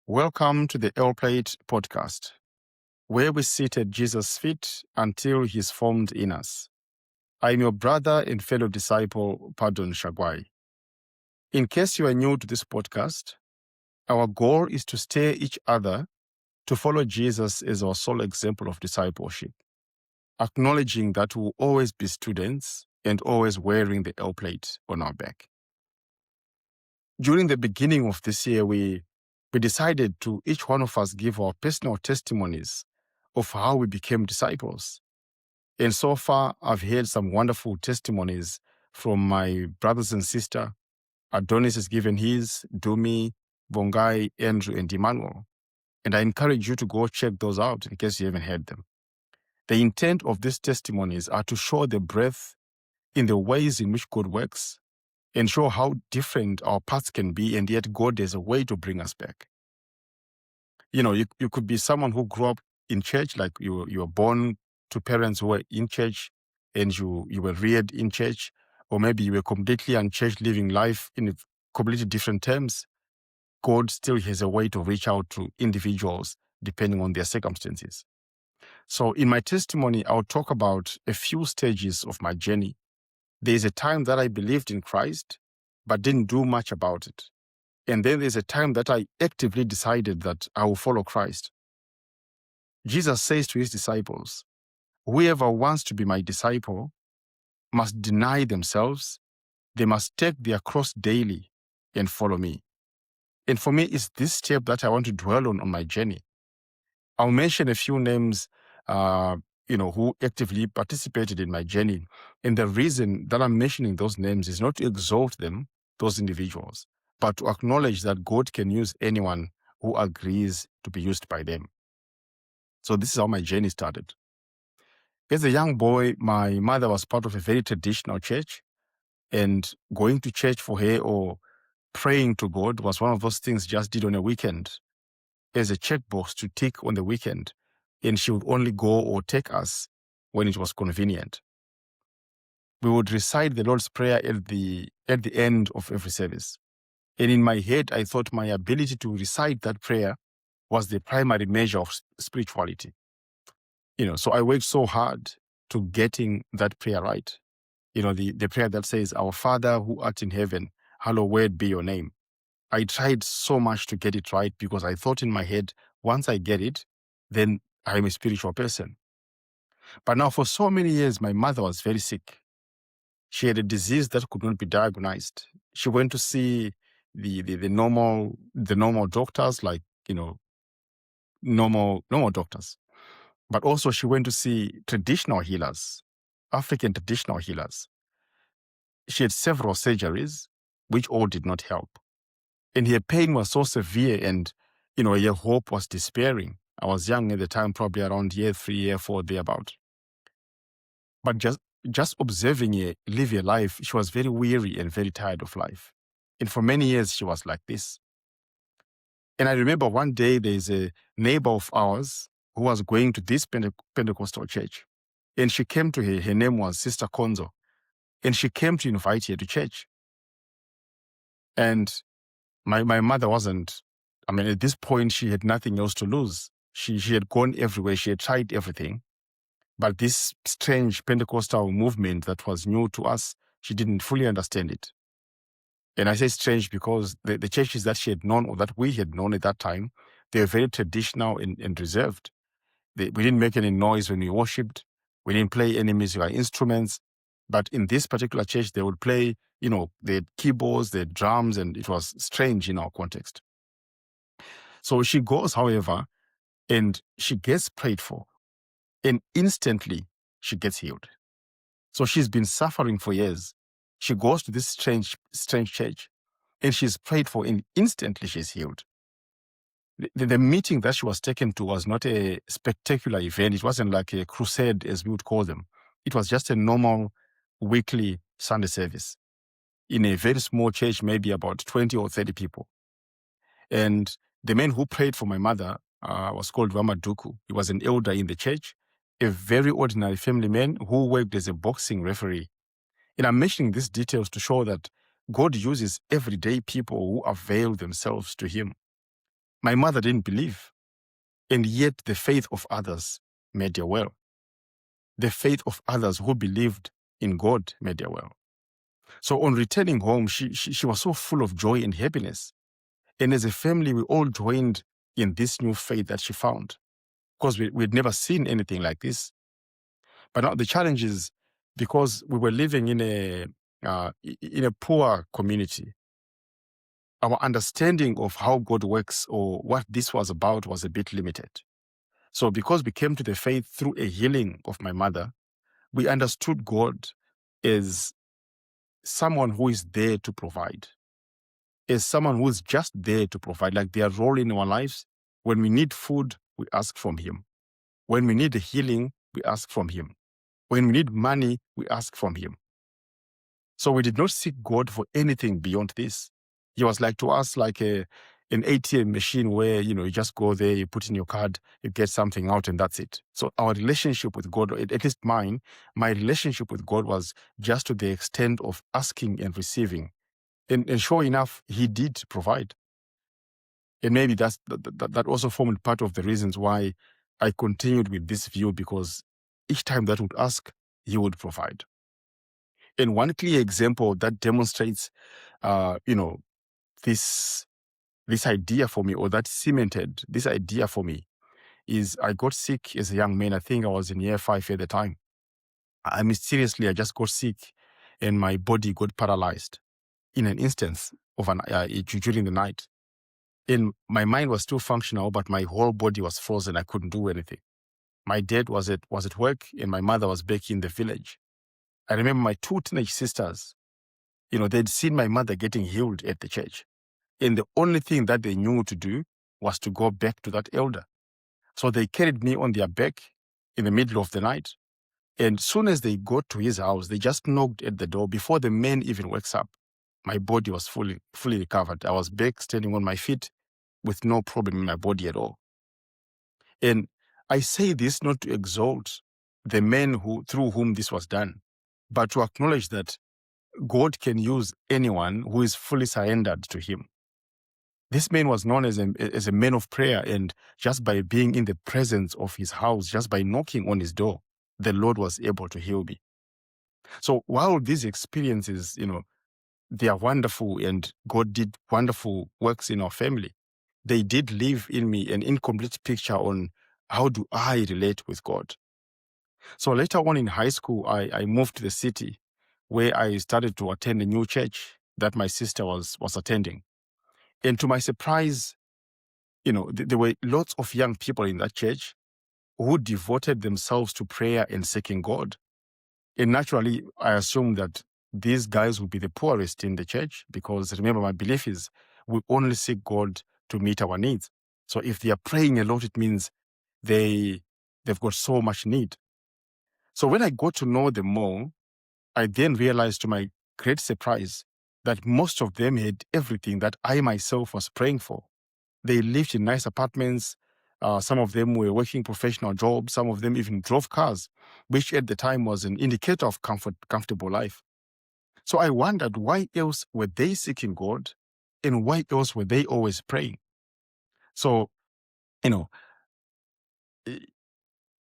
Welcome to the L Plate podcast, where we sit at Jesus' feet until he's formed in us. I'm your brother and fellow disciple, Pardon Shagwai. In case you are new to this podcast, our goal is to steer each other to follow Jesus as our sole example of discipleship, acknowledging that we'll always be students and always wearing the L Plate on our back. During the beginning of this year, we decided to each one of us give our personal testimonies of how we became disciples. And so far, I've heard some wonderful testimonies from my brothers and sisters. Adonis has given his, Dumi, Bongai, Andrew, and Emmanuel. And I encourage you to go check those out in case you haven't heard them. The intent of these testimonies are to show the breadth in the ways in which God works and show how different our paths can be, and yet God has a way to bring us back. You know, you could be someone who grew up in church, like you were born to parents who were in church and you were reared in church, or maybe you were completely unchurched, living life in completely different terms. God still has a way to reach out to individuals depending on their circumstances. So in my testimony, I'll talk about a few stages of my journey. There's a time that I believed in Christ, but didn't do much about it. And then there's a time that I actively decided that I will follow Christ. Jesus says to his disciples, whoever wants to be my disciple must deny themselves. They must take their cross daily and follow me. And for me, it's this step that I want to dwell on my journey. I'll mention a few names, who actively participated in my journey. And the reason that I'm mentioning those names is not to exalt them, those individuals, but to acknowledge that God can use anyone who agrees to be used by them. So this is how my journey started. As a young boy, my mother was part of a very traditional church, and going to church for her or praying to God was one of those things just did on a weekend as a checkbox to tick on the weekend, and she would only go or take us when it was convenient. We would recite the Lord's Prayer at the end of every service. And in my head, I thought my ability to recite that prayer was the primary measure of spirituality. So I worked so hard to getting that prayer right. The prayer that says, Our Father who art in heaven, hallowed be your name. I tried so much to get it right because I thought in my head, once I get it, then I'm a spiritual person. But now for so many years, my mother was very sick. She had a disease that could not be diagnosed. She went to see the normal doctors, like, normal doctors. But also she went to see traditional healers, African traditional healers. She had several surgeries, which all did not help. And her pain was so severe, and, her hope was despairing. I was young at the time, probably around year 3, year 4, thereabout. But just observing her live her life, she was very weary and very tired of life. And for many years, she was like this. And I remember one day there's a neighbor of ours who was going to this Pentecostal church. And she came to her name was Sister Konzo. And she came to invite her to church. And my mother wasn't, at this point, she had nothing else to lose. She had gone everywhere. She had tried everything. But this strange Pentecostal movement that was new to us, she didn't fully understand it. And I say strange because the churches that she had known or that we had known at that time, they were very traditional and reserved. We didn't make any noise when we worshipped. We didn't play any musical instruments. But in this particular church, they would play, the keyboards, the drums, and it was strange in our context. So she goes, however, and she gets prayed for. And instantly, she gets healed. So she's been suffering for years. She goes to this strange church, and she's prayed for, and instantly she's healed. The meeting that she was taken to was not a spectacular event. It wasn't like a crusade, as we would call them. It was just a normal weekly Sunday service in a very small church, maybe about 20 or 30 people. And the man who prayed for my mother was called Vamaduku. He was an elder in the church, a very ordinary family man who worked as a boxing referee. And I'm mentioning these details to show that God uses everyday people who avail themselves to him. My mother didn't believe, and yet the faith of others made her well. The faith of others who believed in God made her well. So on returning home, she was so full of joy and happiness. And as a family, we all joined in this new faith that she found, because we'd never seen anything like this. But now the challenge is, because we were living in a poor community, our understanding of how God works or what this was about was a bit limited. So because we came to the faith through a healing of my mother, we understood God as someone who is there to provide, as someone who is just there to provide, like their role in our lives. When we need food, we ask from Him. When we need healing, we ask from Him. When we need money, we ask from Him. So we did not seek God for anything beyond this. He was like to us like an ATM machine where, you just go there, you put in your card, you get something out, and that's it. So our relationship with God, at least mine, my relationship with God was just to the extent of asking and receiving. And sure enough, He did provide. And maybe that also formed part of the reasons why I continued with this view, because each time that would ask, He would provide. And one clear example that demonstrates, this idea for me, or that cemented this idea for me, is I got sick as a young man. I think I was in year 5 at the time. I just got sick, and my body got paralyzed in an instance of during the night. And my mind was still functional, but my whole body was frozen. I couldn't do anything. My dad was at work, and my mother was back in the village. I remember my 2 teenage sisters, they'd seen my mother getting healed at the church. And the only thing that they knew to do was to go back to that elder. So they carried me on their back in the middle of the night. And soon as they got to his house, they just knocked at the door before the man even wakes up. My body was fully recovered. I was back standing on my feet with no problem in my body at all. And I say this not to exalt the men through whom this was done, but to acknowledge that God can use anyone who is fully surrendered to Him. This man was known as a man of prayer, and just by being in the presence of his house, just by knocking on his door, the Lord was able to heal me. So while these experiences, they are wonderful, and God did wonderful works in our family, they did leave in me an incomplete picture on how do I relate with God. So later on in high school, I moved to the city, where I started to attend a new church that my sister was attending. And to my surprise, there were lots of young people in that church who devoted themselves to prayer and seeking God. And naturally, I assumed that these guys would be the poorest in the church, because remember, my belief is we only seek God to meet our needs. So if they are praying a lot, it means they've got so much need. So when I got to know them more, I then realized, to my great surprise, that most of them had everything that I myself was praying for. They lived in nice apartments. Some of them were working professional jobs. Some of them even drove cars, which at the time was an indicator of comfortable life. So I wondered, why else were they seeking God, and why else were they always praying? So, eh,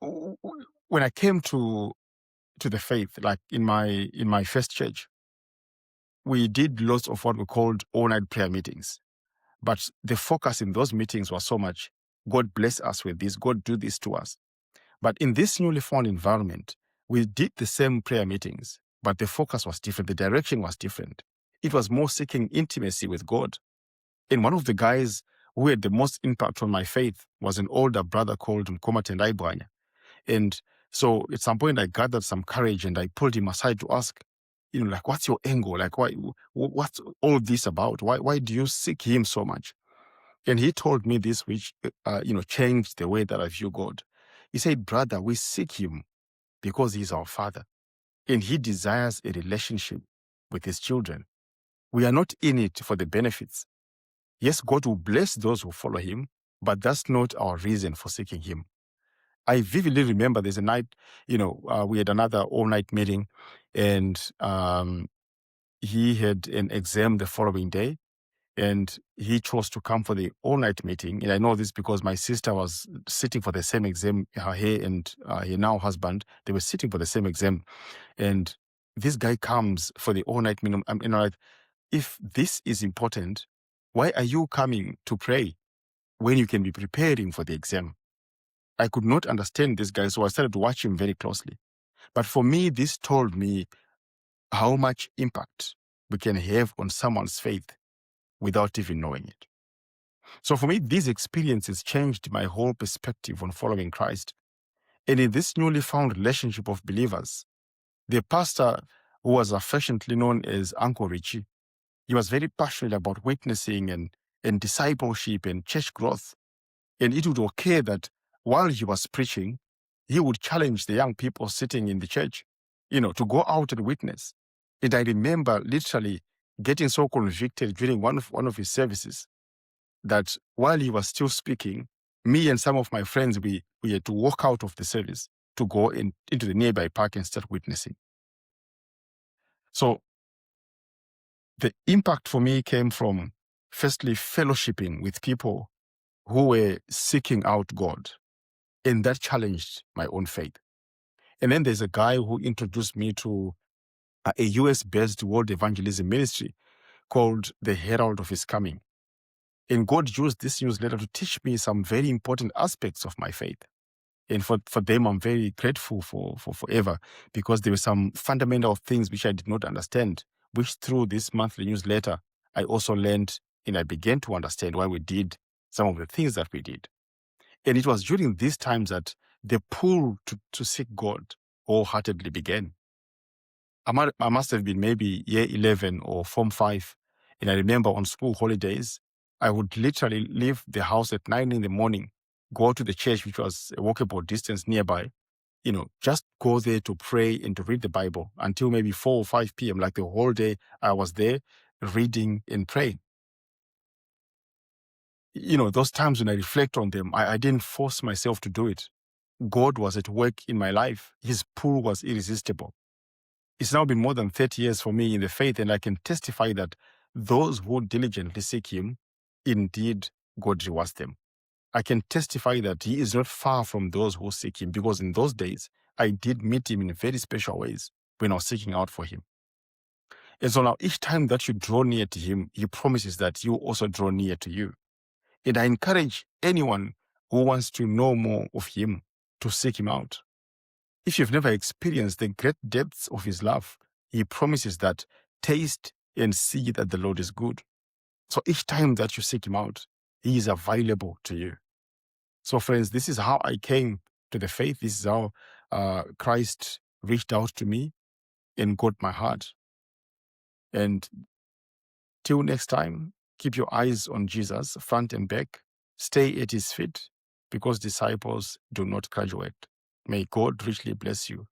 when I came to the faith, like in my first church, we did lots of what we called all-night prayer meetings. But the focus in those meetings was so much, God bless us with this, God do this to us. But in this newly found environment, we did the same prayer meetings, but the focus was different, the direction was different. It was more seeking intimacy with God. And one of the guys who had the most impact on my faith was an older brother called Nkoma Tendai Bwanya. And so at some point I gathered some courage, and I pulled him aside to ask, like, what's your angle? Like, what's all this about? Why do you seek Him so much? And he told me this, which, changed the way that I view God. He said, brother, we seek Him because He's our Father, and He desires a relationship with His children. We are not in it for the benefits. Yes, God will bless those who follow Him, but that's not our reason for seeking Him. I vividly remember there's a night, we had another all-night meeting, and he had an exam the following day. And he chose to come for the all-night meeting. And I know this because my sister was sitting for the same exam. He and her now husband, they were sitting for the same exam. And this guy comes for the all-night meeting. Like, if this is important, why are you coming to pray when you can be preparing for the exam? I could not understand this guy, so I started to watch him very closely. But for me, this told me how much impact we can have on someone's faith without even knowing it. So for me, these experiences changed my whole perspective on following Christ. And in this newly found relationship of believers, the pastor, who was affectionately known as Uncle Richie, he was very passionate about witnessing and discipleship and church growth. And it would occur that while he was preaching, he would challenge the young people sitting in the church, to go out and witness. And I remember literally getting so convicted during one of his services that while he was still speaking, me and some of my friends, we had to walk out of the service to go into the nearby park and start witnessing. So the impact for me came from, firstly, fellowshipping with people who were seeking out God, and that challenged my own faith. And then there's a guy who introduced me to a US-based world evangelism ministry called The Herald of His Coming. And God used this newsletter to teach me some very important aspects of my faith. And for them, I'm very grateful for forever, because there were some fundamental things which I did not understand, which through this monthly newsletter, I also learned and I began to understand why we did some of the things that we did. And it was during these times that the pull to seek God wholeheartedly began. I must have been maybe year 11 or Form 5. And I remember on school holidays, I would literally leave the house at 9 in the morning, go to the church, which was a walkable distance nearby, just go there to pray and to read the Bible until maybe 4 or 5 p.m. Like the whole day I was there reading and praying. Those times when I reflect on them, I didn't force myself to do it. God was at work in my life. His pull was irresistible. It's now been more than 30 years for me in the faith, and I can testify that those who diligently seek Him, indeed, God rewards them. I can testify that He is not far from those who seek Him, because in those days, I did meet Him in very special ways when I was seeking out for Him. And so now, each time that you draw near to Him, He promises that He will also draw near to you. And I encourage anyone who wants to know more of Him to seek Him out. If you've never experienced the great depths of His love, He promises that taste and see that the Lord is good. So each time that you seek Him out, He is available to you. So friends, this is how I came to the faith. This is how Christ reached out to me and got my heart. And till next time, keep your eyes on Jesus, front and back. Stay at His feet, because disciples do not graduate. May God richly bless you.